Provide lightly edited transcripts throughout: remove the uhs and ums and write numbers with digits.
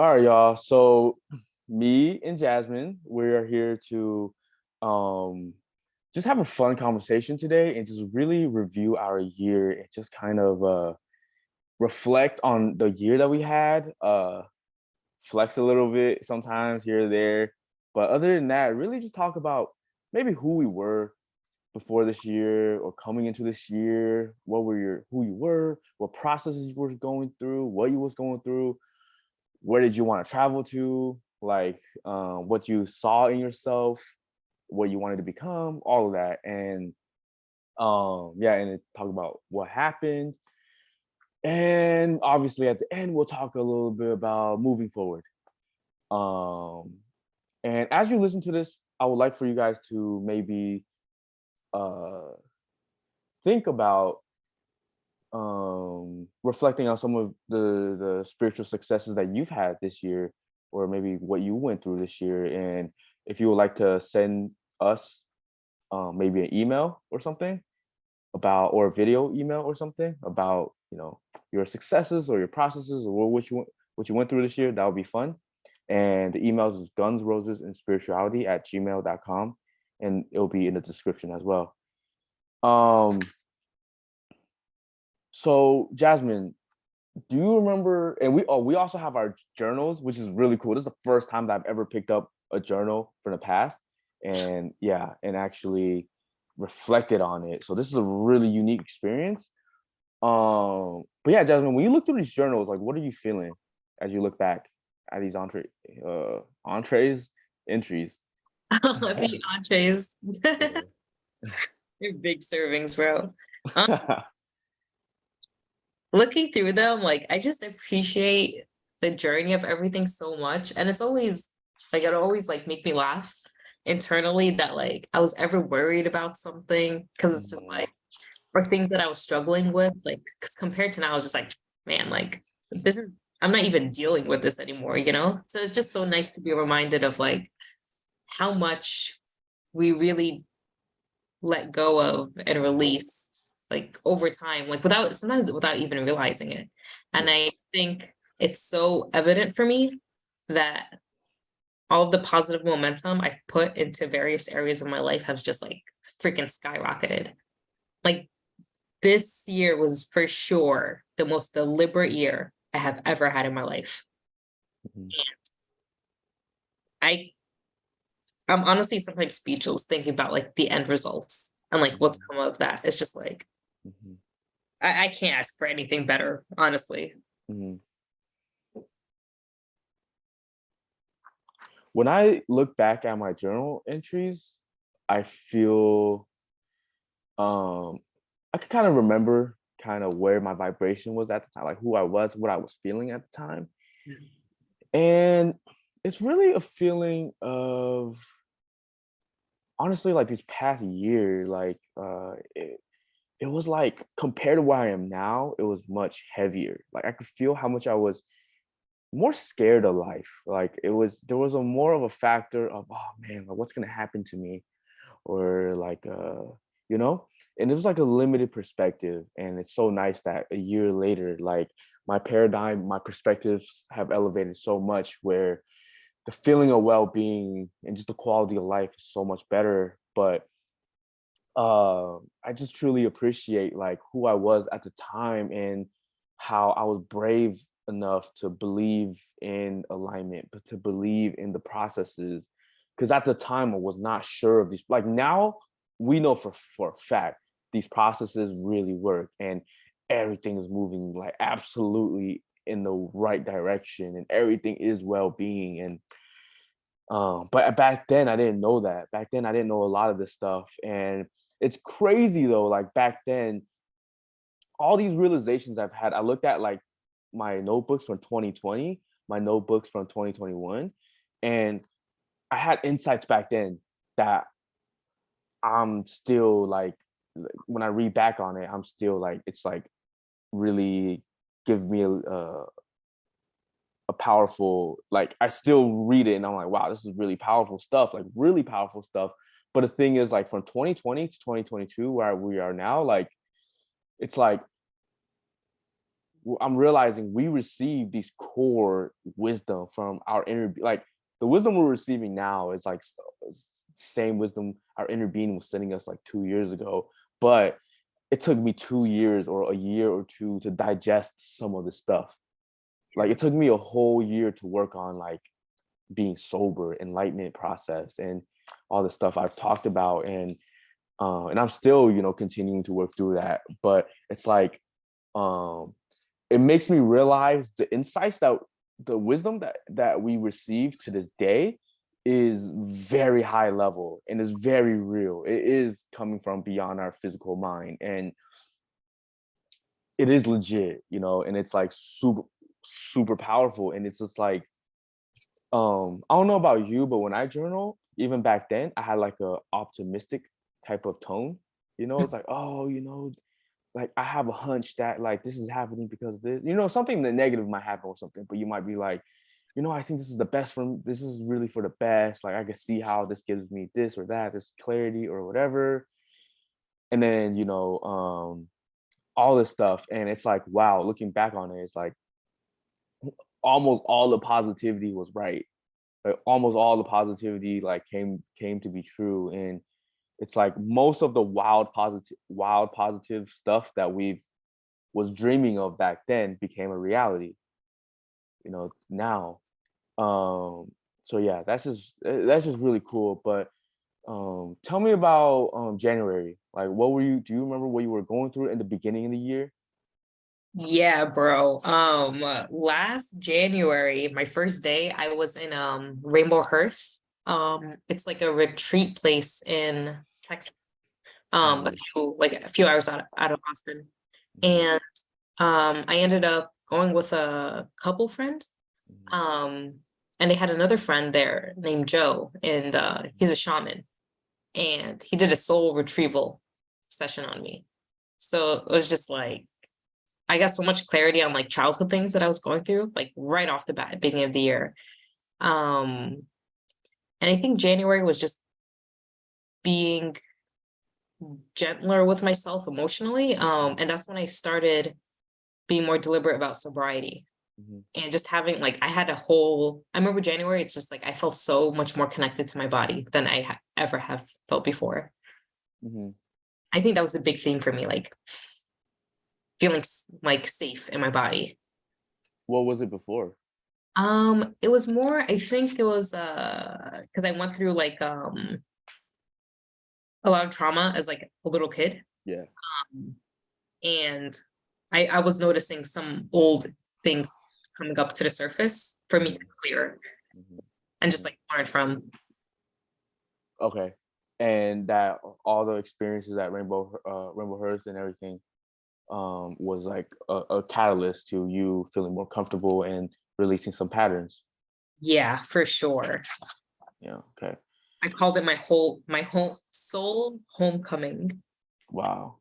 All right, y'all. So me and Jasmine, we are here to um just have a fun conversation today and just really review our year and just kind of reflect on the year that we had, flex a little bit sometimes here or there. But other than that, really just talk about maybe who we were before this year or coming into this year, who you were, what processes you were going through, what you was going through, where did you want to travel to, like what you saw in yourself, what you wanted to become, all of that. And yeah, and then talk about what happened. And obviously at the end we'll talk a little bit about moving forward. Um and as you listen to this, I would like for you guys to maybe uh think about reflecting on some of the spiritual successes that you've had this year, or maybe what you went through this year. And if you would like to send us maybe an email or something about, or a video email or something about, your successes or your processes or what you went through this year, that would be fun. And the emails is gunsrosesandspirituality@gmail.com, and it'll be in the description as well. um so Jasmine, do you remember? And we also have our journals, which is really cool. This is the first time that I've ever picked up a journal from the past, and yeah, and actually reflected on it. So this is a really unique experience. But yeah, Jasmine, when you look through these journals, like, what are you feeling as you look back at these entrees entries? The entrees. They're big servings, bro. Um, Looking through them, like I just appreciate the journey of everything so much. And it's always like it always like make me laugh internally that like I was ever worried about something because it's just Mhm. like or things that I was struggling with, like because compared to now, I was just like, man, like this is I'm not even dealing with this anymore, you know? So it's just so nice to be reminded of like how much we really let go of and release like over time, like without sometimes without even realizing it. And Yeah. I think it's so evident for me that all of the positive momentum I've put into various areas of my life has just like freaking skyrocketed. Like this year was for sure the most deliberate year I have ever had in my life. Mhm. I I'm honestly sometimes speechless thinking about like the end results and like what's Mhm. come of that. It's just like Mhm. I can't ask for anything better, honestly. Mhm. When I look back at my journal entries, I feel um I can kind of remember kind of where my vibration was at the time, like who I was, what I was feeling at the time. And it's really a feeling of, honestly, like this past year, like it was like, compared to where I am now, it was much heavier. Like I could feel how much I was more scared of life. Like there was a more of a factor of, oh man, like what's gonna happen to me? Or like you know and it was like a limited perspective. And it's so nice that a year later, like my perspectives have elevated so much, where the feeling of well-being and just the quality of life is so much better. But I just truly appreciate like who I was at the time, and how I was brave enough to believe in alignment, but to believe in the processes. Because at the time I was not sure of these. Like now we know for a fact these processes really work, and everything is moving like absolutely in the right direction, and everything is well-being. And but back then I didn't know that. Back then I didn't know a lot of this stuff. And it's crazy though, like back then, all these realizations I've had, I looked at like my notebooks from 2020, my notebooks from 2021, and I had insights back then that I'm still when I read back on it, I'm still like, it's like really give me a powerful, like I still read it and I'm like, wow, this is really powerful stuff, like really powerful stuff. But the thing is, like from 2020 to 2022, where we are now, like it's like I'm realizing we receive these core wisdom from our inner, like the wisdom we're receiving now is like same wisdom our inner being was sending us like 2 years ago. But it took me 2 years or a year or two to digest some of this stuff. Like it took me a whole year to work on like being sober, enlightenment process, and all the stuff I've talked about. And I'm still, continuing to work through that. But it's like, um, it makes me realize the insights that the wisdom that we receive to this day is very high level and is very real. It is coming from beyond our physical mind, and it is legit, and it's like super super powerful. And it's just like, I don't know about you, but when I journal, even back then, I had like a optimistic type of tone. It's like, oh, like I have a hunch that like this is happening because this, something that negative might happen or something, but you might be like, I think this is the best this is really for the best. Like I can see how this gives me this or that, this clarity or whatever. And then, all this stuff. And it's like, wow, looking back on it, it's like almost all the positivity was right. Like almost all the positivity like came to be true. And it's like most of the wild positive stuff that we've was dreaming of back then became a reality, now. So yeah, that's just really cool. But tell me about January. Like do you remember what you were going through in the beginning of the year? Yeah, bro. Last January, my first day, I was in Rainbow Hearth. It's like a retreat place in Texas. A few hours out of Austin. Mhm, And I ended up going with a couple friends. mhm, Um, and they had another friend there named Joe, and he's a shaman, and he did a soul retrieval session on me. So it was just like I got so much clarity on like childhood things that I was going through, like right off the bat, beginning of the year. Um, and I think January was just being gentler with myself emotionally. And that's when I started being more deliberate about sobriety mhm, and just having like I remember January, it's just like I felt so much more connected to my body than I ever have felt before. mhm. I think that was a big thing for me, like feeling like safe in my body. What was it before? It was more, I think it was because I went through like a lot of trauma as like a little kid. Yeah. Um, and I was noticing some old things coming up to the surface for me to Mhm, clear mhm, and just mhm. like learn from. Okay. And that all the experiences at Rainbow Hearst and everything was like a catalyst to you feeling more comfortable and releasing some patterns. Yeah, for sure. Yeah. Okay. I called it my whole soul homecoming. Wow.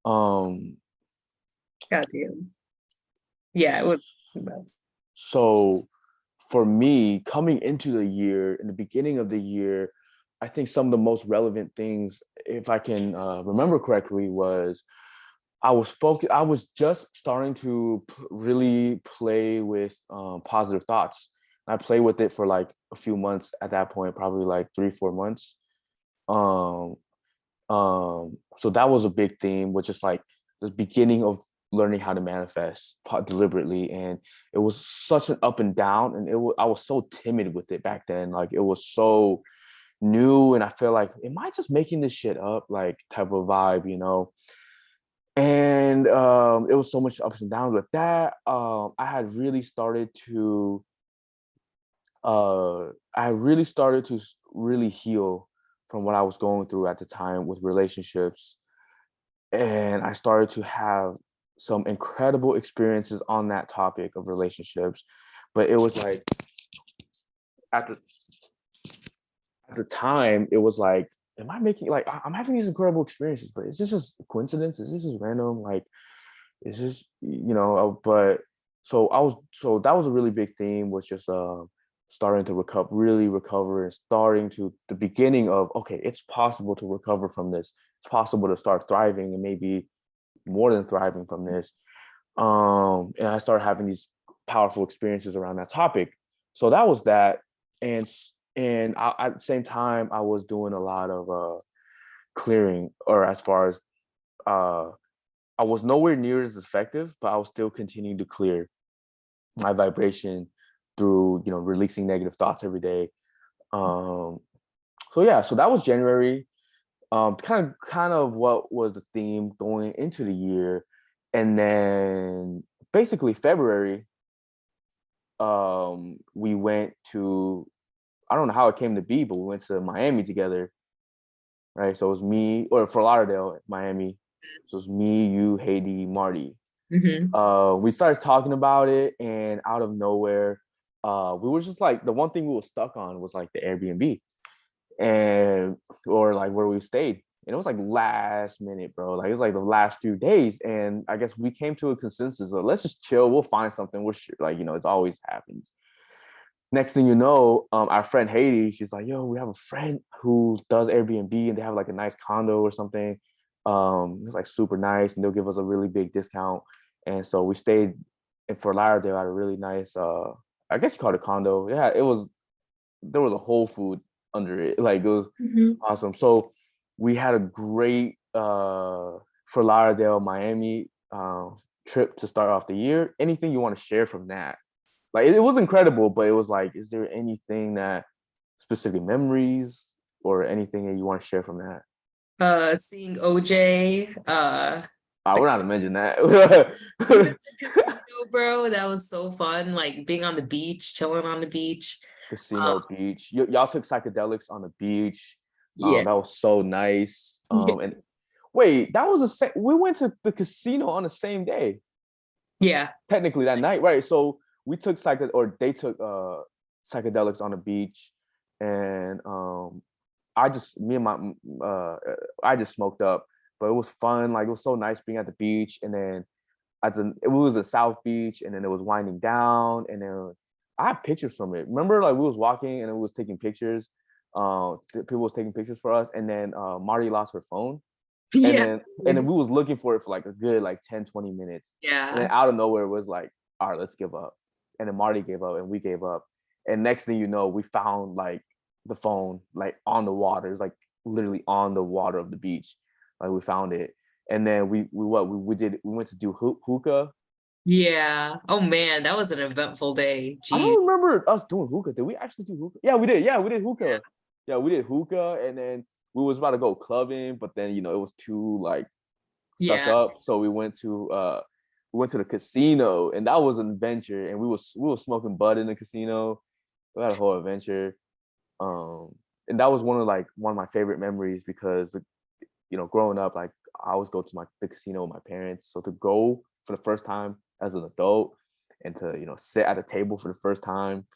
Um, God damn. Yeah, it was nuts. so for me, coming into the year, in the beginning of the year, I think some of the most relevant things, if I can remember correctly, was I was focused. I was just starting to really play with positive thoughts. I played with it for like a few months at that point, probably like 3, 4 months. Um, so that was a big theme, which is like the beginning of learning how to manifest deliberately. And it was such an up and down, and I was so timid with it back then. Like it was so new, and I feel like, am I just making this shit up? Like type of vibe. And it was so much ups and downs with that. I had really started to really heal from what I was going through at the time with relationships. And I started to have some incredible experiences on that topic of relationships. But it was like at the time, it was like, am I making like I'm having these incredible experiences, but is this just a coincidence? Is this just random? Like, is this, but so that was a really big theme, was just starting to really recover, and starting to the beginning of, okay, it's possible to recover from this. It's possible to start thriving and maybe more than thriving from this. And I started having these powerful experiences around that topic. So that was that. And at the same time, I was doing a lot of clearing, or as far as uh, I was nowhere near as effective, but I was still continuing to clear my vibration through, releasing negative thoughts every day. Um, so yeah, so that was January. Kind of what was the theme going into the year, and then basically February, we went to, I don't know how it came to be, but we went to Miami together, right? So it was me, or Fort Lauderdale, Miami. So it was me, you, Haiti, Marty. Mm-hmm. We started talking about it, and out of nowhere, we were just like, the one thing we were stuck on was like the Airbnb, and or like where we stayed. And it was like last minute, bro. Like it was like the last few days, and I guess we came to a consensus of, let's just chill. We'll find something. We're sure, like, it's always happens. Next thing you know, our friend Haiti, she's like, yo, we have a friend who does Airbnb, and they have like a nice condo or something. It's like super nice, and they'll give us a really big discount. And so we stayed in Fort Lauderdale at a really nice, I guess you call it a condo. Yeah, there was a Whole Food under it. Like it was Mm-hmm. awesome. So we had a great Fort Lauderdale, Miami trip to start off the year. Anything you want to share from that? Like it was incredible, but it was like, is there anything that specific memories or anything that you want to share from that? Seeing OJ, I the would not mention that. even the casino, bro, that was so fun. Like being on the beach, chilling on the beach. Casino Beach. Y'all took psychedelics on the beach. Yeah, That was so nice. yeah, And wait, that was we went to the casino on the same day, yeah, technically that night, right? So we took they took psychedelics on the beach, and I just me and my I just smoked up, but it was fun. Like it was so nice being at the beach, and then it was a South Beach, and then it was winding down, and then I have pictures from it. Remember, like we was walking and it was taking pictures. People was taking pictures for us, and then Marty lost her phone, and yeah, then we was looking for it for like a good like 10-20 minutes, and then yeah, out of nowhere it was like, all right, let's give up. And then Marty gave up, and we gave up, and next thing you know, we found like the phone like on the water. It's like literally on the water of the beach. Like we found it, and then we went to do hookah. yeah. Oh man, that was an eventful day. I Geez. don't remember us doing hookah. Did we actually do hookah? Yeah, we did. Yeah, we did hookah. Yeah, we did hookah, and then we was about to go clubbing, but then it was too like stuck Yeah. up. So we went to the casino, and that was an adventure. And we were smoking bud in the casino. We had a whole adventure. Um, and that was one of my favorite memories because growing up, like I always go to the casino with my parents. So to go for the first time as an adult and to sit at a table for the first time,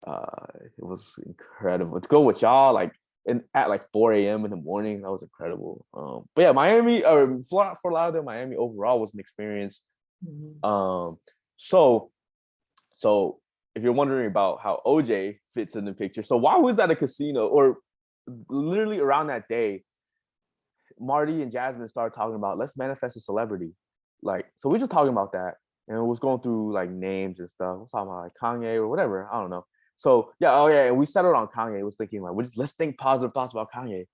it was incredible. To go with y'all like at like 4 a.m. in the morning, that was incredible. But yeah, Miami or Fort Lauderdale, Miami overall was an experience. Mhm. Um, so so if you're wondering about how OJ fits in the picture, so while we was at a casino, or literally around that day, Marty and Jasmine started talking about, let's manifest a celebrity. Like, so we just talking about that, and it was going through like names and stuff. We're talking about like Kanye or whatever. I don't know. So yeah, oh yeah, and we settled on Kanye. I was thinking like, let's think positive thoughts about Kanye.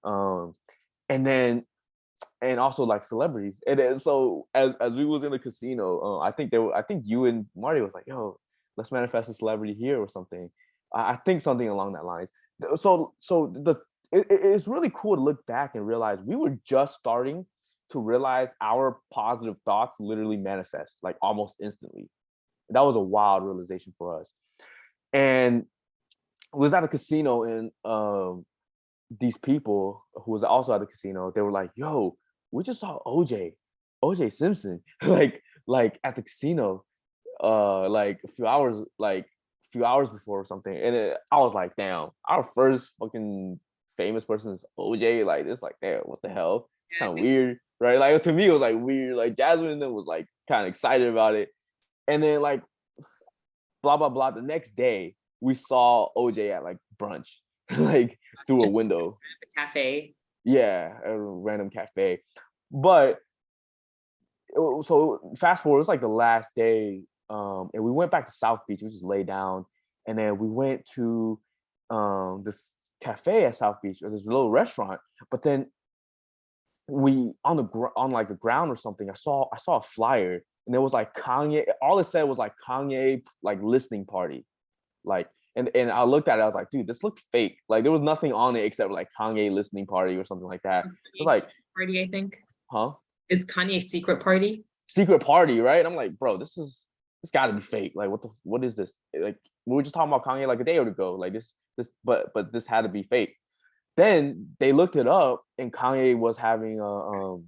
Um, and then and also like celebrities. And then so as we was in the casino, I think you and Marty was like, yo, let's manifest a celebrity here or something. I think something along that lines. It's really cool to look back and realize we were just starting to realize our positive thoughts literally manifest like almost instantly. That was a wild realization for us. And we was at a casino, and these people who was also at the casino, they were like, yo, we just saw OJ Simpson, like at the casino, like a few hours before or something. And I was like, damn, our first fucking famous person is OJ. Like it's like, damn, what the hell? It's kind of weird, right? Like to me, it was like weird. Like Jasmine then was like kind of excited about it. And then like blah blah blah. The next day, we saw OJ at like brunch, like through a Just window. at the cafe. Yeah, a random cafe. But so fast forward, it was like the last day, and we went back to South Beach. We just lay down, and then we went to this cafe at South Beach, or this little restaurant. But then we on like the ground or something, I saw a flyer, and it was like Kanye. All it said was like Kanye like listening party, like. And I looked at it, I was like, dude, this looked fake. Like there was nothing on it except like Kanye listening party or something like that. It's Kanye's like, party, I think. huh? It's Kanye's secret party. Secret party, right? I'm like, bro, this got to be fake. Like, what is this? Like, we were just talking about Kanye like a day ago. Like but this had to be fake. Then they looked it up, and Kanye was having uh,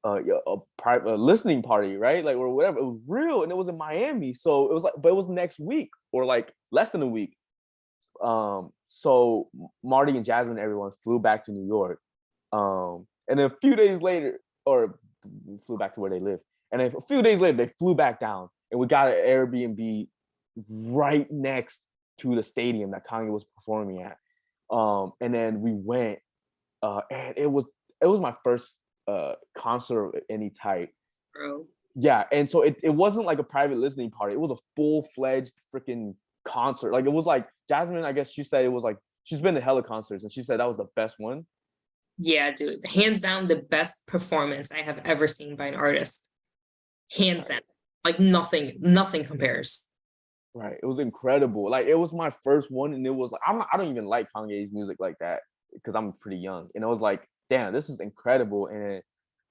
a private listening party, right? Like, or whatever. It was real, and it was in Miami. So it was like, but it was next week or like less than a week. So Marty and Jasmine, everyone flew back to New York. And then a few days later, or flew back to where they live. And then a few days later, they flew back down, and we got an Airbnb right next to the stadium that Kanye was performing at. And then we went, and it was my first concert of any type. Bro. Yeah, and so it wasn't like a private listening party. It was a full-fledged freaking concert. Like it was like Jasmine, I guess she said it was like she's been to hella concerts, and she said that was the best one. Yeah, dude. Hands down the best performance I have ever seen by an artist. Hands down. Like nothing compares. Right, it was incredible. Like it was my first one, and it was like I don't even like Kanye's music like that because I'm pretty young, and it was like, damn, this is incredible. And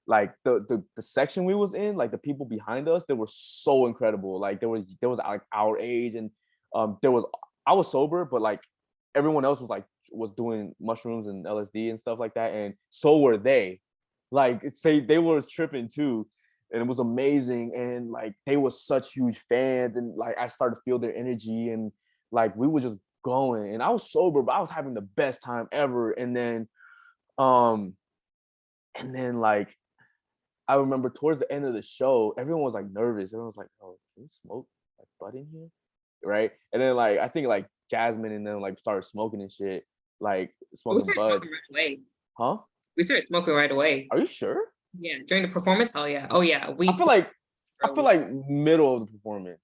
like the section we was in, like the people behind us, they were so incredible. Like there was like our age, and there was I was sober, but like everyone else was doing mushrooms and LSD and stuff like that, and so were they. Like they were tripping too, and it was amazing. And like they were such huge fans, and like I started to feel their energy, and like we were just going. And I was sober, but I was having the best time ever. Um, and then like I remember towards the end of the show, everyone was like nervous. Everyone was like, "Oh, can you smoke like bud in here?" Right? And then like I think like Jasmine and then like started smoking and shit, like We smoking started bud. smoking right away. Huh? We started smoking right away. Are you sure? Yeah, during the performance, hell yeah. Oh yeah, I feel like middle of the performance.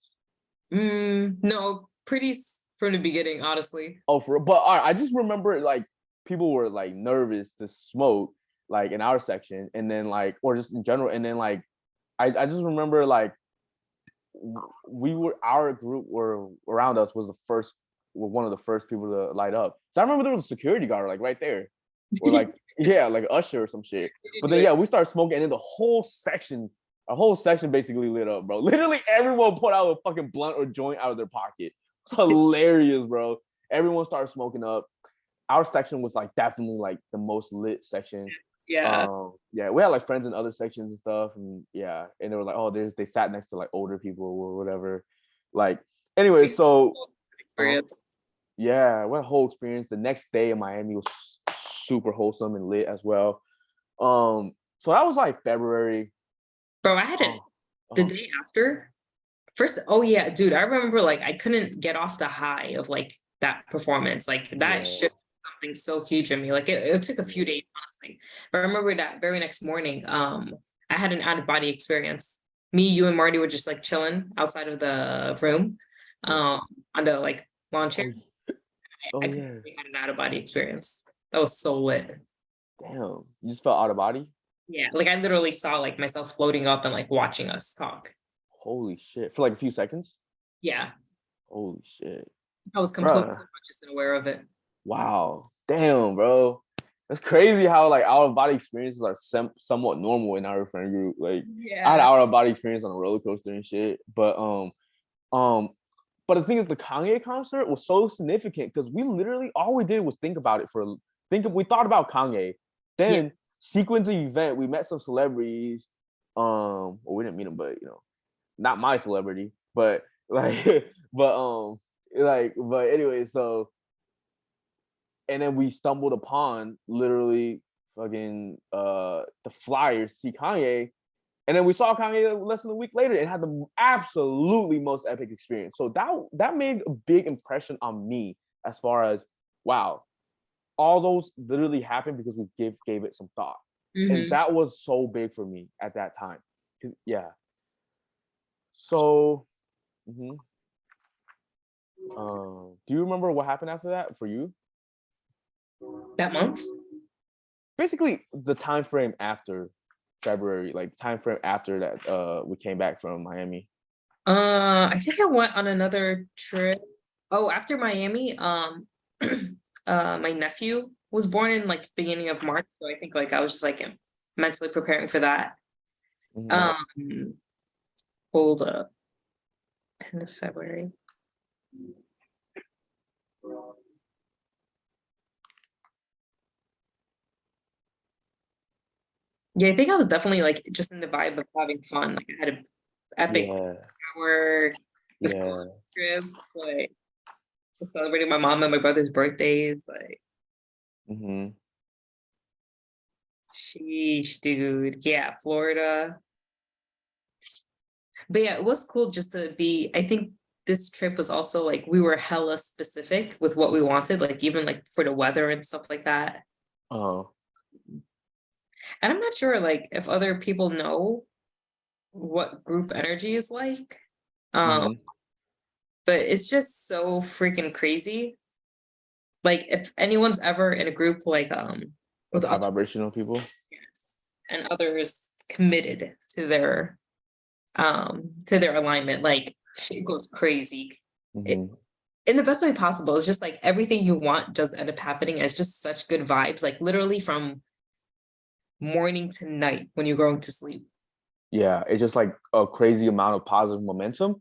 No, from the beginning, honestly. Oh, for real? But all right, I just remember like people were like nervous to smoke like in our section, and then like or just in general, and then like I just remember like our group were around us were one of the first people to light up. So I remember there was a security guard like right there, or like yeah, like usher or some shit. But then yeah, we started smoking, and then a whole section basically lit up, bro. Literally everyone put out a fucking blunt or joint out of their pocket. It's hilarious, bro. Everyone started smoking up. Our section was like definitely like the most lit section. Yeah. Yeah, we had like friends in other sections and stuff, and yeah, and they were like, oh, they sat next to like older people or whatever. Like, anyway, so Experience. yeah, what a whole experience. The next day in Miami was super wholesome and lit as well. So that was like February. Bro, I had it the day after. First, oh yeah, dude, I remember like I couldn't get off the high of like that performance. Like that shifted something so huge in me. Like it took a few days, honestly. But I remember that very next morning, I had an out-of-body experience. Me, you, and Marty were just like chilling outside of the room, on the like lawn chair. I had an out-of-body experience. That was so lit. Damn, you just felt out of body? Yeah, like I literally saw like myself floating up and like watching us talk. Holy shit. For like a few seconds? Yeah. Holy shit. I was completely conscious and aware of it. Wow. Damn, bro. That's crazy how like out of body experiences are somewhat normal in our friend group. Like I had out of body experience on a roller coaster and shit. But the thing is the Kanye concert was so significant because we literally all we did was think about it we thought about Kanye. Then sequence of event, we met some celebrities. Well, we didn't meet them, but you know, not my celebrity, but like but anyway, so and then we stumbled upon literally fucking the flyers to see Kanye, and then we saw Kanye less than a week later and had the absolutely most epic experience. So that made a big impression on me as far as wow, all those literally happened because we gave it some thought. And Mm-hmm. that was so big for me at that time. Yeah. So, mhm. Do you remember what happened after that for you? That month. Basically, the time frame after February, like time frame after that, we came back from Miami. I think I went on another trip. Oh, after Miami, my nephew was born in like beginning of March, so I think like I was just like mentally preparing for that. Mhm. Um, hold up, end of February. Yeah, I think I was definitely like just in the vibe of having fun. Like I had an epic Yeah, hour before yeah. the trip, like celebrating my mom and my brother's birthdays. Like, Mhm. sheesh, dude. Yeah, Florida. But yeah, it was cool just to be. I think this trip was also like we were hella specific with what we wanted, like even like for the weather and stuff like that. Oh. And I'm not sure like if other people know what group energy is like. Um, Mhm. but it's just so freaking crazy. Like if anyone's ever in a group like with With high others vibrational people. and others committed to their alignment, like shit goes crazy. It, Mhm. in the best way possible. It's just like everything you want does end up happening as just such good vibes, like literally from morning to night when you're going to sleep. Yeah, it's just like a crazy amount of positive momentum.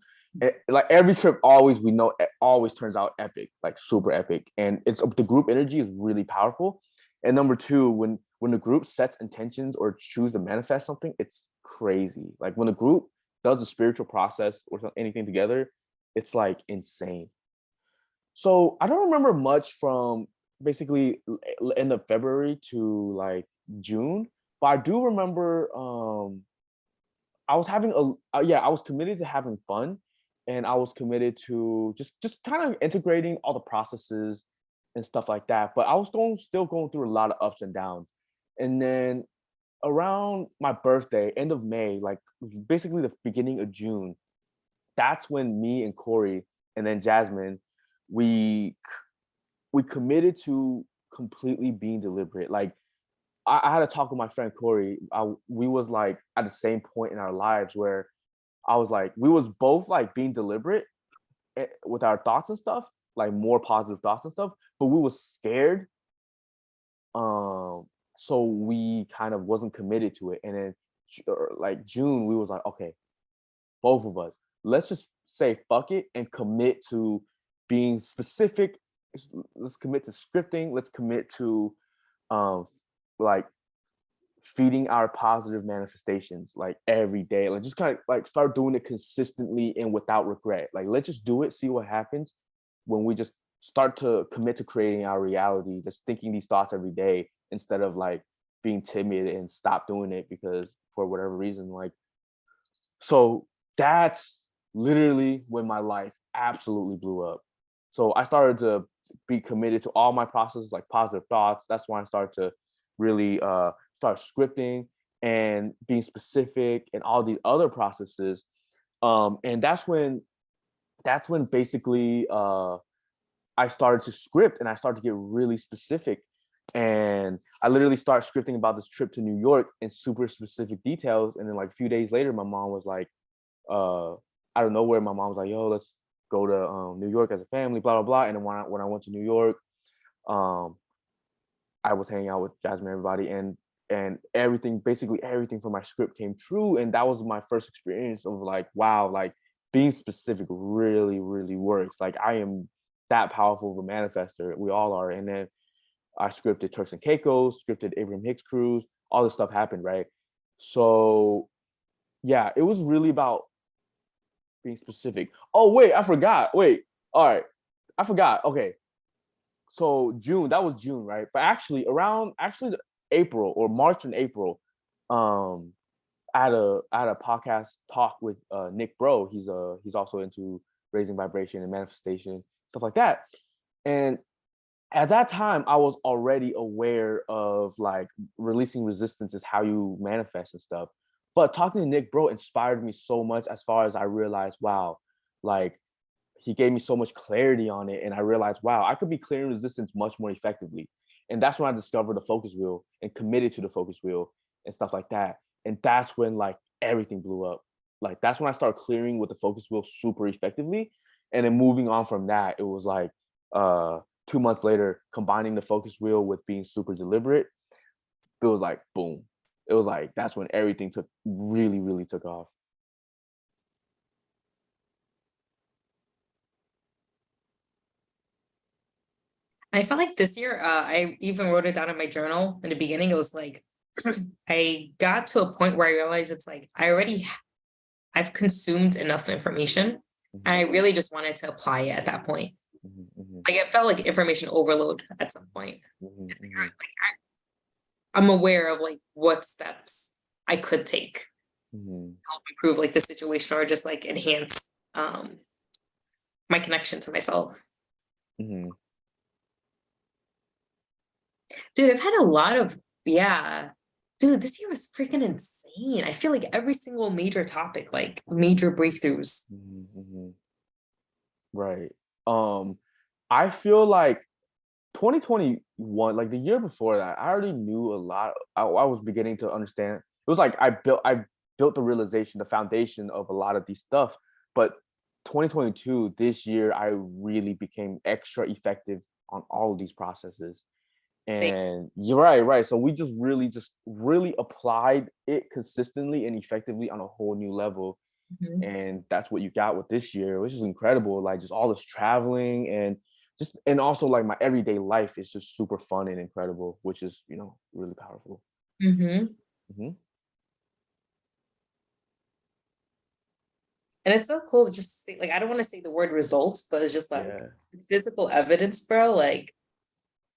Like every trip, always we know it always turns out epic, like super epic, and it's the group energy is really powerful. And number two, when the group sets intentions or choose to manifest something, it's crazy. Like when the group does a spiritual process or anything together, it's like insane. So I don't remember much from basically end of February to like June, but I do remember I was having yeah, I was committed to having fun, and I was committed to just kind of integrating all the processes and stuff like that. But I was still going through a lot of ups and downs. And then around my birthday, end of May, like basically the beginning of June, that's when me and Corey and then Jasmine, we we committed to completely being deliberate. Like I had to talk with my friend Corey. We was like at the same point in our lives where I was like, we was both like being deliberate with our thoughts and stuff, like more positive thoughts and stuff, but we was scared. Um, so we kind of wasn't committed to it. And then like June, we was like, okay, both of us, let's just say fuck it and commit to being specific. Let's commit to scripting. Let's commit to um like feeding our positive manifestations like every day, like just kind of like start doing it consistently and without regret. Like let's just do it, see what happens when we just start to commit to creating our reality, just thinking these thoughts every day instead of like being timid and stop doing it because for whatever reason. Like so that's literally when my life absolutely blew up. So I started to be committed to all my processes, like positive thoughts. That's when I started to really start scripting and being specific and all these other processes. And that's when basically I started to script and I started to get really specific. And I literally started scripting about this trip to New York in super specific details. And then like a few days later, my mom was like, uh, out of nowhere, my mom was like, "Yo, let's go to New York as a family, blah blah blah." And then when I went to New York, um, I was hanging out with Jasmine, everybody, and everything, basically everything from my script came true. And that was my first experience of like, wow, like being specific really, really works. Like I am that powerful of a manifester. We all are. And then I scripted Turks and Caicos, scripted Abraham Hicks cruise, all this stuff happened, right? So yeah, it was really about being specific. Oh wait, I forgot. Wait, all right, I forgot. Okay, so June, that was June, right? But actually, around actually April or March and April, um, I had a podcast talk with Nick Bro. He's also into raising vibration and manifestation stuff like that, and at that time I was already aware of like releasing resistance is how you manifest and stuff. But talking to Nick, bro, inspired me so much as far as I realized, wow, like he gave me so much clarity on it. And I realized, wow, I could be clearing resistance much more effectively. And that's when I discovered the focus wheel and committed to the focus wheel and stuff like that. And that's when like everything blew up. Like that's when I started clearing with the focus wheel super effectively. And then moving on from that, it was like 2 months later, combining the focus wheel with being super deliberate, it was like boom. It was like that's when everything took really, really took off. I felt like this year, I even wrote it down in my journal in the beginning. It was like I got to a point where I realized it's like I've consumed enough information, and I Mhm, really just wanted to apply it at that point. mhm, mhm, Like it felt like information overload at some point. mhm, It's like, all right, mhm, I'm aware of like what steps I could take to mhm, help improve like the situation or just like enhance my connection to myself. mhm. Dude, I've had a lot of, yeah. Dude, this year was freaking insane. I feel like every single major topic, like major breakthroughs. Mhm, mhm. Right. Um, I feel like 2021, like the year before that, I already knew a lot. I was beginning to understand. It was like I built the realization, the foundation of a lot of these stuff. But 2022, this year, I really became extra effective on all of these processes. Same. And you're right, right. So we just really applied it consistently and effectively on a whole new level. Mhm. And that's what you got with this year, which is incredible. Like just all this traveling and just and also like my everyday life is just super fun and incredible, which is really powerful. Mhm. Hmm. And it's so cool to just say, like, I don't want to say the word results, but it's just like Yeah, physical evidence, bro. Like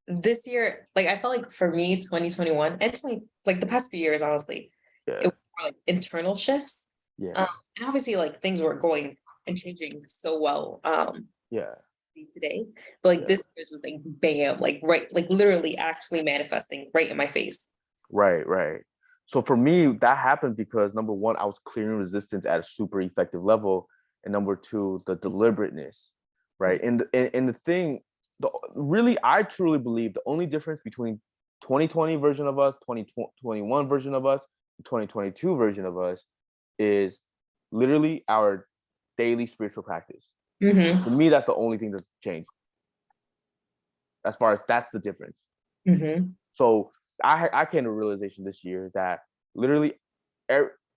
this year, like I felt like for me, 2021 and 20, like the past few years, honestly, it yeah, was more like internal shifts. yeah, And obviously like things were going and changing so well yeah, today. But like yeah. this was just like bam, like right, like literally actually manifesting right in my face. Right, right. So for me, that happened because number one, I was clearing resistance at a super effective level, and number two, the deliberateness, right? And the thing, really, I truly believe the only difference between 2020 version of us, 2021 version of us, 2022 version of us is literally our daily spiritual practice. Mm-hmm. To me, that's the only thing that's changed as far as that's the difference. Mm-hmm. So I came to a realization this year that literally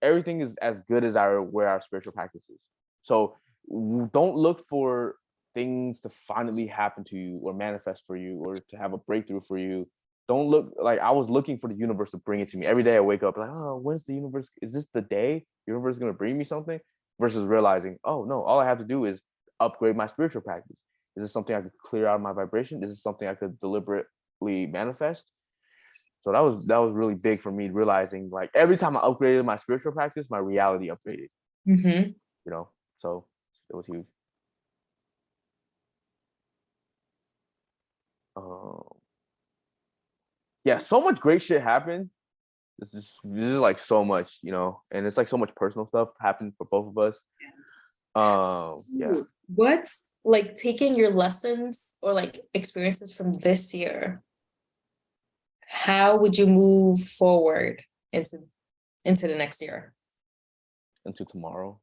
everything is as good as our spiritual practice is. So don't look for things to finally happen to you or manifest for you or to have a breakthrough for you. Don't look like I was looking for the universe to bring it to me. Every day I wake up like, oh, when's the universe? Is this the day the universe is gonna bring me something? Versus realizing, oh no, all I have to do is upgrade my spiritual practice. Is this something I could clear out of my vibration? Is this something I could deliberately manifest? So that was really big for me, realizing like every time I upgraded my spiritual practice, my reality upgraded, Mm-hmm. you know. So it was huge. Um, yeah, so much great shit happened. This is like so much, and it's like so much personal stuff happened for both of us. Yeah. Ooh, what's like taking your lessons or like experiences from this year? How would you move forward into the next year? Into tomorrow.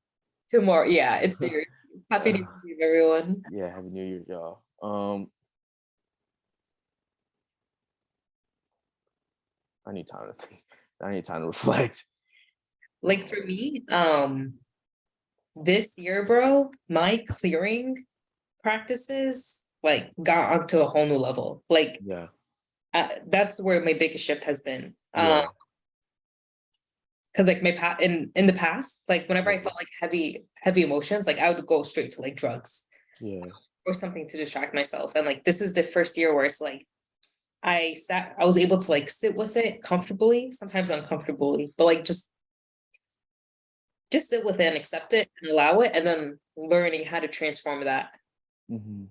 Tomorrow, yeah, it's New Year's. Happy New Year, everyone. Yeah, happy New Year, y'all. I need time to think. I need time to reflect. Like for me, this year, bro, my clearing practices like got onto a whole new level. Like Yeah, that's where my biggest shift has been. yeah, Because like in the past, like whenever I yeah, felt like heavy emotions, like I would go straight to like drugs yeah. or something to distract myself. And like this is the first year where it's like I was able to like sit with it comfortably, sometimes uncomfortably, but like just sit with it and accept it and allow it, and then learning how to transform that Hmm.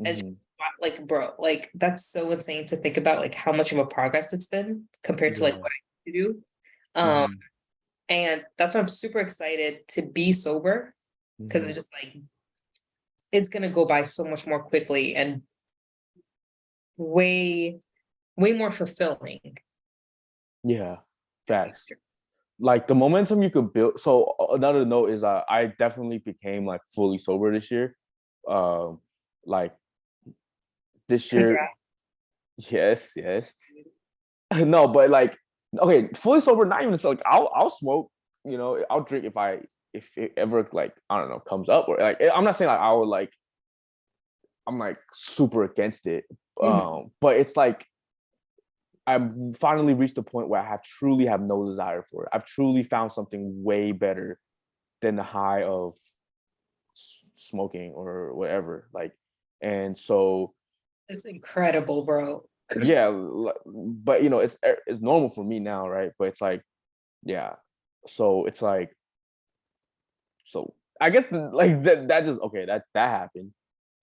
and just Hmm. like, bro, like that's so insane to think about, like how much of a progress it's been compared to like Yeah. what I used to do. Um, Mhm. and that's why I'm super excited to be sober because Mhm. it's just like it's gonna go by so much more quickly and way, way more fulfilling. Yeah. Facts. Like the momentum you could build. So another note is I definitely became like fully sober this year. Um, like this year, Congrats. yes, yes. No, but like okay, fully sober, not even so like I'll smoke, you know, I'll drink if it ever like I don't know comes up or like I'm not saying like I would like I'm like super against it. Mhm. But it's like I've finally reached the point where I have truly have no desire for it. I've truly found something way better than the high of smoking or whatever. Like, and so It's incredible, bro. yeah, but you know, it's normal for me now, right? But it's like, yeah. So it's like, so I guess like that just okay, that happened.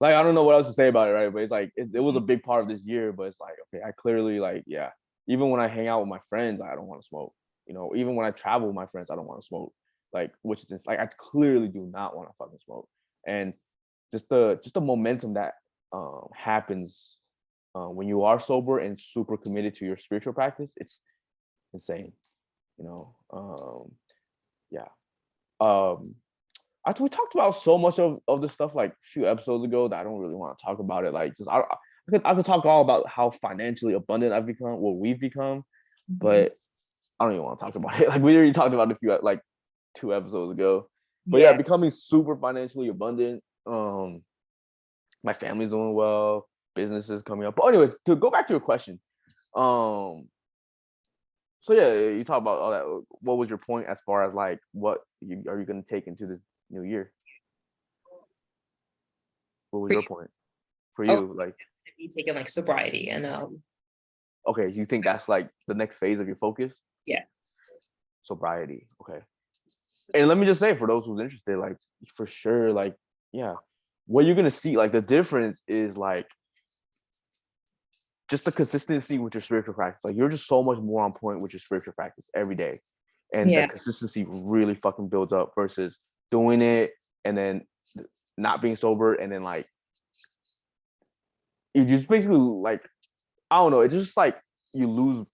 Like I don't know what else to say about it, right? But it's like it was a big part of this year, but it's like okay, I clearly like yeah. Even when I hang out with my friends, I don't want to smoke. You know, even when I travel with my friends, I don't want to smoke. Like which is just, like I clearly do not want to fucking smoke. And just the momentum that happens when you are sober and super committed to your spiritual practice, it's insane. You know, yeah. Um, we talked about so much of this stuff like a few episodes ago that I don't really want to talk about it. Like, just I could talk all about how financially abundant I've become, what we've become, Mhm. but I don't even want to talk about it. Like, we already talked about it a few like 2 episodes ago. But yeah, Yeah. becoming super financially abundant. My family's doing well, businesses coming up. But anyways, to go back to your question, um, so yeah, you talk about all that. What was your point as far as like what are you going to take into this new year? What was For your you, point for oh, you? Like, to be taking like sobriety and okay, you think that's like the next phase of your focus? yeah. Sobriety. Okay. And let me just say for those who's interested, like for sure, like, yeah, what you're gonna see, like the difference is like just the consistency with your spiritual practice. Like you're just so much more on point with your spiritual practice every day. And the Yeah. consistency really fucking builds up versus doing it and then not being sober and then like you just basically like I don't know, it's just like you lose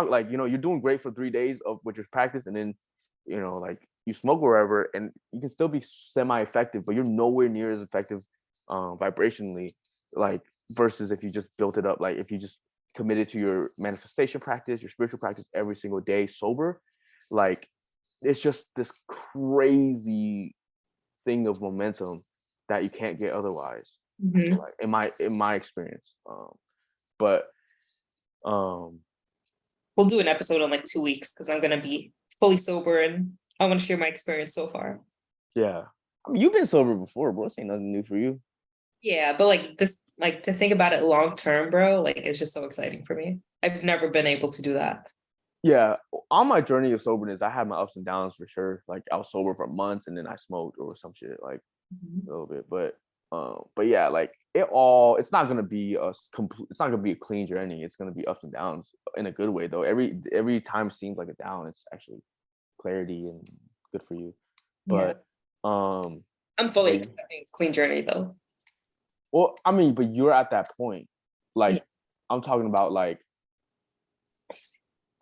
like you know, you're doing great for 3 days of with your practice and then you know, like you smoke wherever and you can still be semi-effective, but you're nowhere near as effective vibrationally, like versus if you just built it up, like if you just committed to your manifestation practice, your spiritual practice every single day sober, like it's just this crazy thing of momentum that you can't get otherwise. I feel Mhm. like in my experience. But um, We'll do an episode on like 2 weeks because I'm gonna be fully sober and I want to share my experience so far. yeah. I mean, you've been sober before, bro. This ain't nothing new for you. Yeah, but like this, like to think about it long term, bro, like it's just so exciting for me. I've never been able to do that. Yeah, on my journey of soberness, I had my ups and downs for sure. Like I was sober for months and then I smoked or some shit, like Mhm. a little bit. But yeah, like it's not gonna be a complete. It's not gonna be a clean journey. It's gonna be ups and downs in a good way though. Every time seems like a down. It's actually clarity and good for you. Yeah, But um, I'm fully but expecting a clean journey though. well, I mean, but you're at that point. Yeah, Like I'm talking about like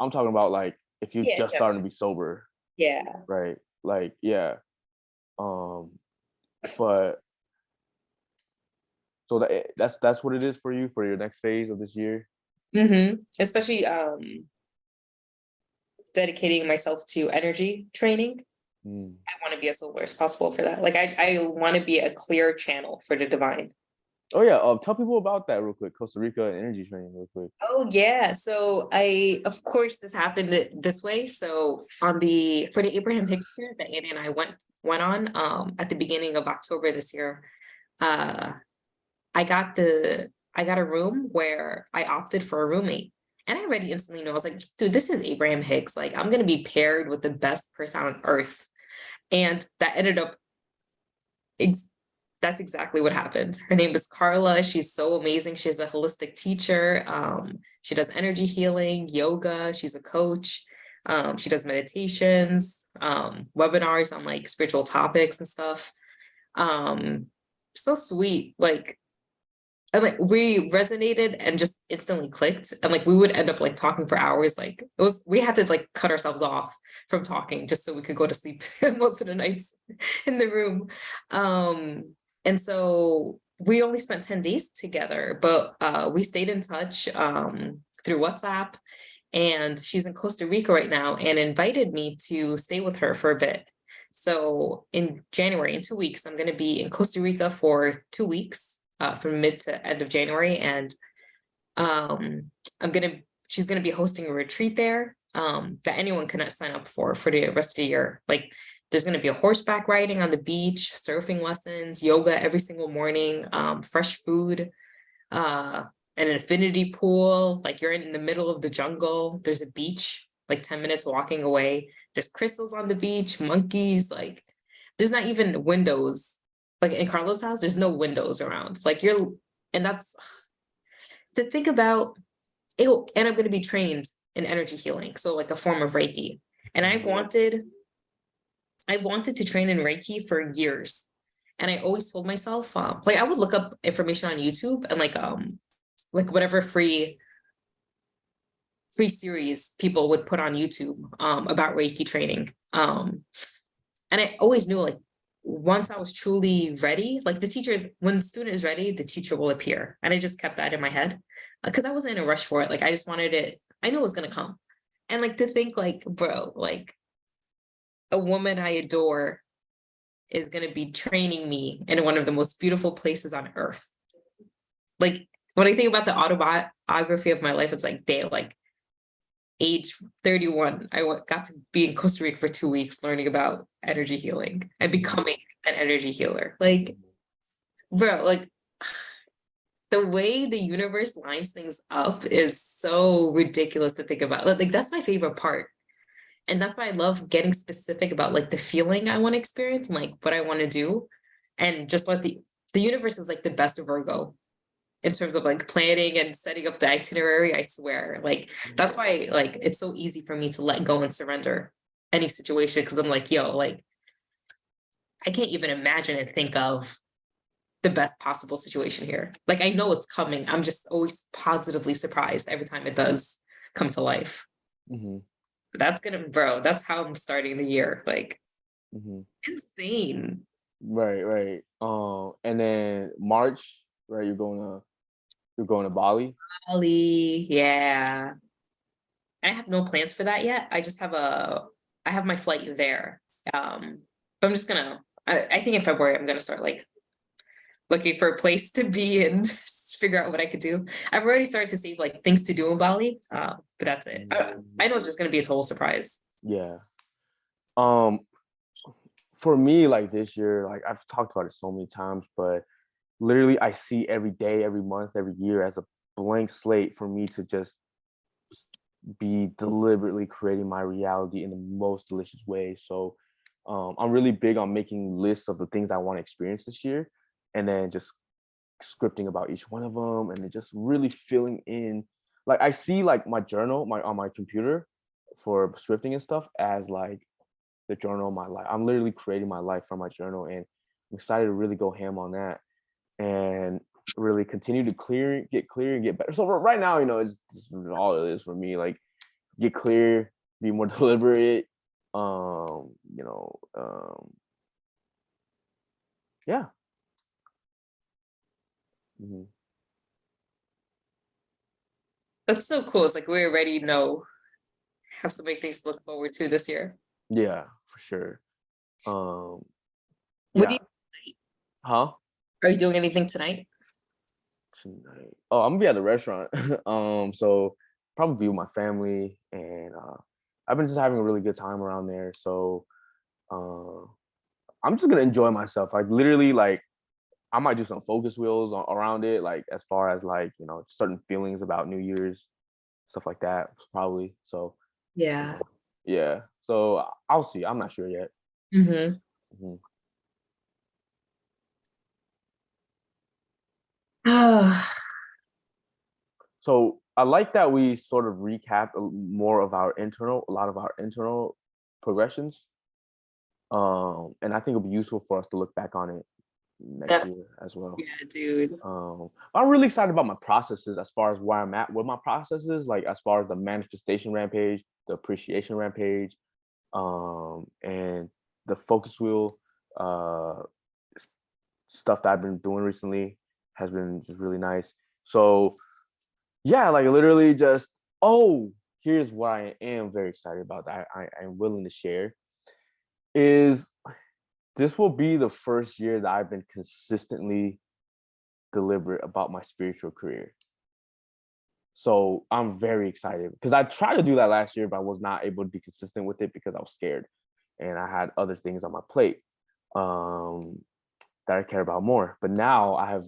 I'm talking about like if you're yeah, just yeah, starting to be sober, yeah. right? Like yeah. Um, but so that's what it is for you for your next phase of this year. Especially dedicating myself to energy training. Mm. I want to be as sober as possible for that. Like I want to be a clear channel for the divine. Oh yeah, tell people about that real quick. Costa Rica and energy training real quick. Oh yeah. So I of course this happened this way. So on the for the Abraham Hicks tour that Andy and I went on at the beginning of October this year, uh I got a room where I opted for a roommate. And I already instantly know I was like, dude, this is Abraham Hicks. Like I'm gonna be paired with the best person on earth. And that ended up that's exactly what happened. Her name is Carla. She's so amazing. She's a holistic teacher. She does energy healing, yoga. She's a coach. She does meditations, webinars on like spiritual topics and stuff. So sweet. Like, and like we resonated and just instantly clicked. And like we would end up like talking for hours. Like it was, we had to like cut ourselves off from talking just so we could go to sleep most of the nights in the room. And so we only spent 10 days together, but we stayed in touch through WhatsApp. And she's in Costa Rica right now and invited me to stay with her for a bit. So in January, in 2 weeks, I'm going to be in Costa Rica for 2 weeks, from mid to end of January. And she's gonna be hosting a retreat there that anyone can sign up for the rest of the year. Like there's gonna be a horseback riding on the beach, surfing lessons, yoga every single morning, fresh food, an infinity pool. Like you're in the middle of the jungle. There's a beach like 10 minutes walking away. There's crystals on the beach, monkeys. Like there's not even windows. Like in Carlos' house, there's no windows around. Like and that's to think about. And I'm going to be trained in energy healing, so like a form of Reiki. And I wanted to train in Reiki for years, and I always told myself, like I would look up information on YouTube and like whatever free series people would put on YouTube about Reiki training. And I always knew like once I was truly ready, like when the student is ready, the teacher will appear. And I just kept that in my head because I wasn't in a rush for it. Like I just wanted it. I knew it was going to come. And like to think like, bro, like a woman I adore is going to be training me in one of the most beautiful places on earth. Like when I think about the autobiography of my life, it's like, damn, like age 31, I got to be in Costa Rica for 2 weeks learning about energy healing and becoming an energy healer. Like, bro, like the way the universe lines things up is so ridiculous to think about. Like that's my favorite part. And that's why I love getting specific about like the feeling I want to experience and like what I want to do. And just let the universe is like the best of Virgo in terms of like planning and setting up the itinerary. I swear, like that's why like it's so easy for me to let go and surrender any situation, because I'm like, yo, like I can't even imagine and think of the best possible situation here. Like I know it's coming. I'm just always positively surprised every time it does come to life. Mm-hmm. That's how I'm starting the year. Like insane. Right. And then March, right? You're going to Bali. Bali, yeah. I have no plans for that yet. I have my flight there. But I'm just gonna. I think in February I'm gonna start like looking for a place to be and figure out what I could do. I've already started to save like things to do in Bali, but that's it. I know it's just gonna be a total surprise. Yeah. For me, like this year, like I've talked about it so many times, but literally I see every day, every month, every year as a blank slate for me to just be deliberately creating my reality in the most delicious way. So I'm really big on making lists of the things I want to experience this year, and then just scripting about each one of them, and then just really filling in. Like I see like my journal, on my computer for scripting and stuff as like the journal of my life. I'm literally creating my life from my journal, and I'm excited to really go ham on that and really continue to get clear and get better. So right now, it's just all it is for me. Like get clear, be more deliberate. Yeah. Mm-hmm. That's so cool. It's like we already have so many things to look forward to this year. Yeah, for sure. What Yeah. do Huh? Are you doing anything tonight? Tonight. Oh, I'm gonna be at the restaurant. So probably be with my family, and I've been just having a really good time around there. So I'm just gonna enjoy myself. Like literally, like I might do some focus wheels around it, like as far as like certain feelings about New Year's, stuff like that, probably. So Yeah. yeah. So I'll see. I'm not sure yet. Mm-hmm. Mhm. So I like that we sort of recap more of a lot of our internal progressions. And I think it'll be useful for us to look back on it next Def- year as well. yeah, dude. I'm really excited about my processes as far as where I'm at with my processes, like as far as the manifestation rampage, the appreciation rampage, and the focus wheel stuff that I've been doing recently has been just really nice. So yeah, like literally just, oh, here's what I am very excited about that I'm willing to share is this will be the first year that I've been consistently deliberate about my spiritual career. So I'm very excited because I tried to do that last year, but I was not able to be consistent with it because I was scared and I had other things on my plate that I care about more. But now I have,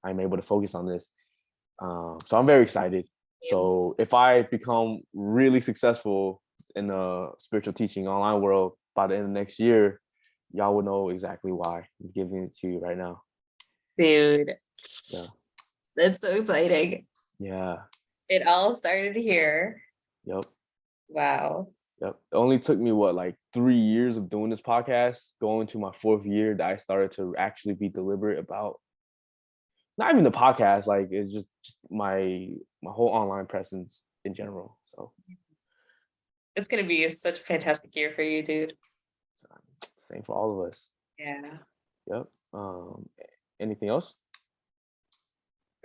I'm able to focus on this. So I'm very excited. So if I become really successful in the spiritual teaching online world by the end of next year, y'all will know exactly why I'm giving it to you right now. Dude. Yeah. That's so exciting. Yeah. It all started here. Yep. Wow. Yep. It only took me like 3 years of doing this podcast, going to my 4th year that I started to actually be deliberate about not even the podcast, like it's just my whole online presence in general. So it's gonna be such a fantastic year for you, dude. Same for all of us. Yeah. Yep. Anything else?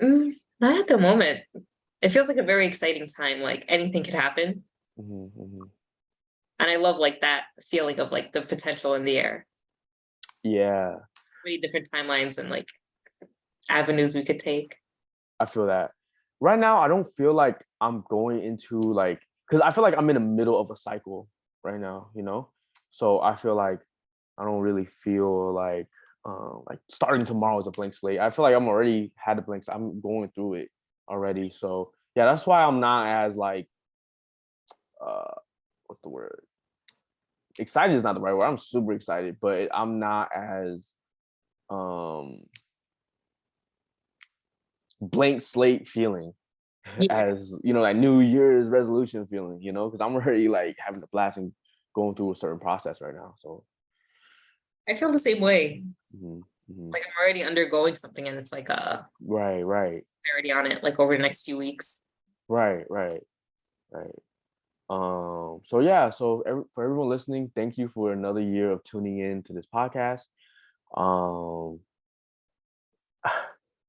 Not at the moment. It feels like a very exciting time. Like anything could happen. Mm-hmm. And I love like that feeling of like the potential in the air. Yeah. Many different timelines and like avenues we could take. I feel that. Right now, I don't feel like I'm going into like, because I feel like I'm in the middle of a cycle right now, So I feel like I don't really feel like starting tomorrow is a blank slate. I feel like I'm already had a blank slate. I'm going through it already. So yeah, that's why I'm not as like, what's the word? Excited is not the right word. I'm super excited, but I'm not as blank slate feeling as that New Year's resolution feeling, because I'm already like having a blast and going through a certain process right now. So I feel the same way. Mm-hmm. Like I'm already undergoing something and it's like right clarity on it like over the next few weeks. Right. So yeah, for everyone listening, thank you for another year of tuning in to this podcast.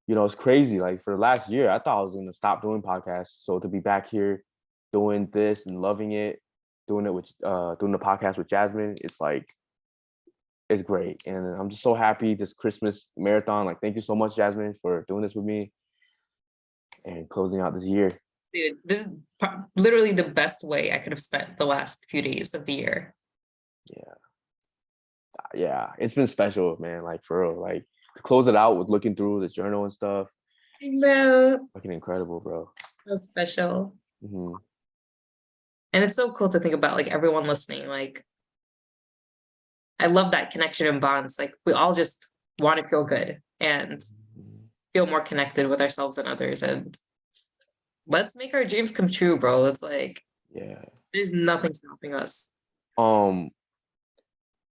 It's crazy. Like for the last year, I thought I was going to stop doing podcasts. So to be back here doing this and loving it, doing it with doing the podcast with Jasmine, it's great. And I'm just so happy this Christmas marathon. Like, thank you so much, Jasmine, for doing this with me and closing out this year. Dude, this is literally the best way I could have spent the last few days of the year. Yeah, it's been special, man. Like for real, like to close it out with looking through this journal and stuff. I know. Fucking incredible, bro. So special. Mm-hmm. And it's so cool to think about like everyone listening. Like I love that connection and bonds. Like we all just want to feel good and feel more connected with ourselves and others. And let's make our dreams come true, bro. It's like there's nothing stopping us.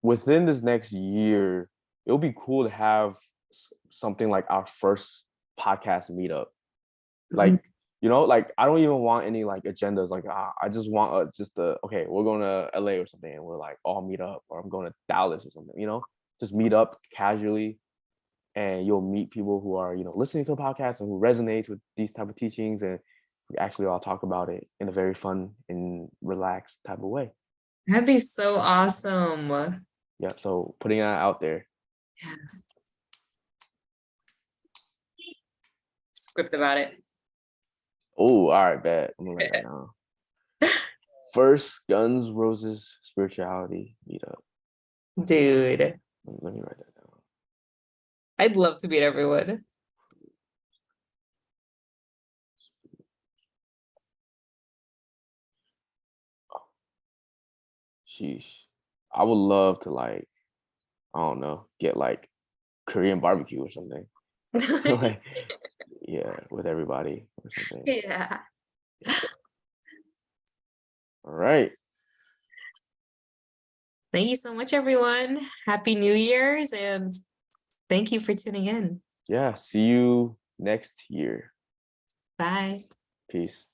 Within this next year, it'll be cool to have something like our first podcast meetup. Like, like I don't even want any like agendas. Like, I just want okay, we're going to LA or something, and we're like all meet up, or I'm going to Dallas or something. Just meet up casually, and you'll meet people who are listening to the podcast and who resonates with these type of teachings, and we actually all talk about it in a very fun and relaxed type of way. That'd be so awesome. Yeah, so putting that out there. Yeah. Script about it. Oh, all right, bet. I'm gonna write that down. First Guns Roses spirituality meetup. Dude. Let me write that down. I'd love to meet everyone. Sheesh. I would love to I don't know, get like Korean barbecue or something. like, yeah, with everybody or something. Yeah. All right. Thank you so much, everyone. Happy New Year's, and thank you for tuning in. Yeah. See you next year. Bye. Peace.